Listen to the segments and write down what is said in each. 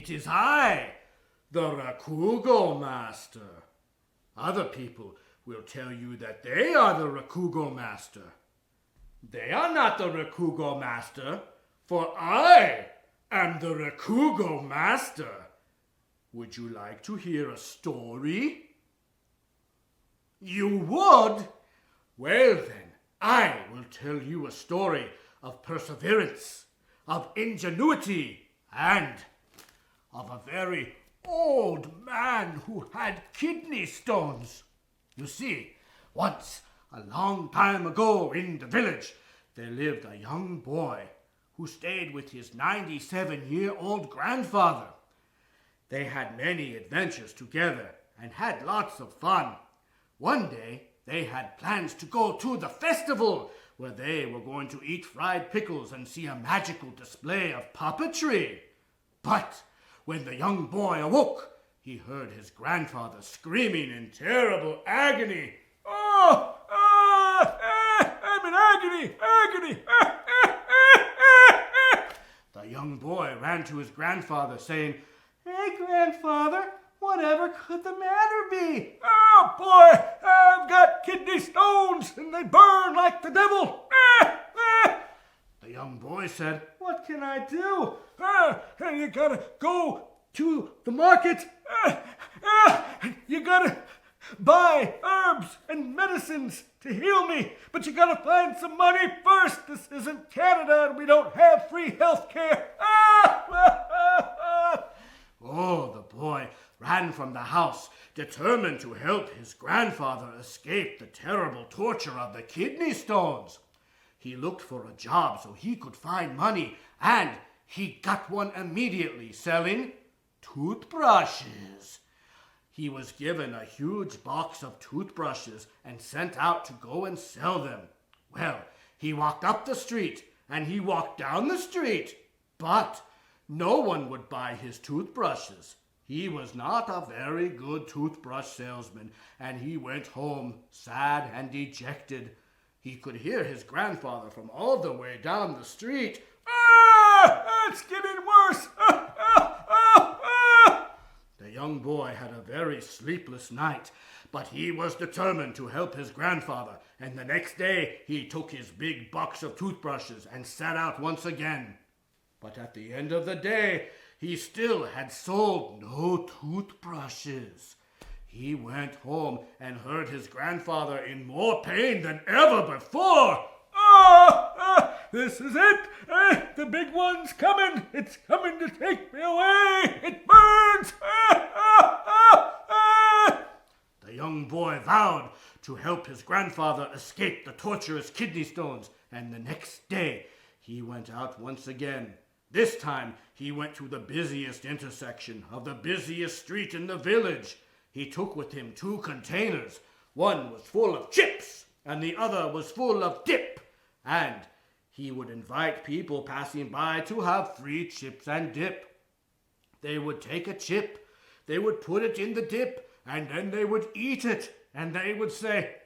It is I, the Rakugo Master. Other people will tell you that they are the Rakugo Master. They are not the Rakugo Master, for I am the Rakugo Master. Would you like to hear a story? You would? Well then, I will tell you a story of perseverance, of ingenuity, and of a very old man who had kidney stones. You see, once, a long time ago in the village, there lived a young boy who stayed with his 97-year-old grandfather. They had many adventures together and had lots of fun. One day, they had plans to go to the festival where they were going to eat fried pickles and see a magical display of puppetry. But when the young boy awoke, he heard his grandfather screaming in terrible agony. "Oh, I'm in agony! The young boy ran to his grandfather saying, "Hey, grandfather, whatever could the matter be?" "Oh, boy, I've got kidney stones and they burn like the devil." The young boy said, "What can I do?" "You gotta go to the market. You gotta buy herbs and medicines to heal me, but you gotta find some money first. This isn't Canada and we don't have free health care." Oh, the boy ran from the house, determined to help his grandfather escape the terrible torture of the kidney stones. He looked for a job so he could find money, and he got one immediately, selling toothbrushes. He was given a huge box of toothbrushes and sent out to go and sell them. Well, he walked up the street and he walked down the street, but no one would buy his toothbrushes. He was not a very good toothbrush salesman, and he went home sad and dejected. He could hear his grandfather from all the way down the street. It's getting worse! The young boy had a very sleepless night, but he was determined to help his grandfather, and the next day he took his big box of toothbrushes and set out once again. But at the end of the day, he still had sold no toothbrushes. He went home and heard his grandfather in more pain than ever before. This is it! The big one's coming! It's coming to take me away! It burns! The young boy vowed to help his grandfather escape the torturous kidney stones, and the next day he went out once again. This time he went to the busiest intersection of the busiest street in the village. He took with him 2 containers. One was full of chips, and the other was full of dip. And he would invite people passing by to have free chips and dip. They would take a chip, they would put it in the dip, and then they would eat it, and they would say,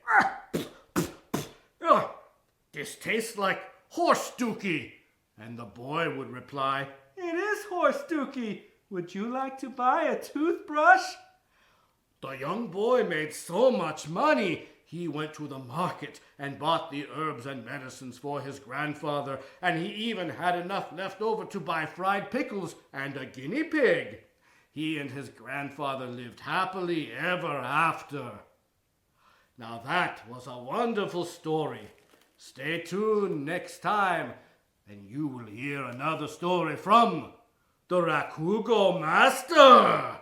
"This tastes like horse dookie." And the boy would reply, "It is horse dookie. Would you like to buy a toothbrush?" The young boy made so much money, he went to the market and bought the herbs and medicines for his grandfather, and he even had enough left over to buy fried pickles and a guinea pig. He and his grandfather lived happily ever after. Now that was a wonderful story. Stay tuned next time, and you will hear another story from the Rakugo Master.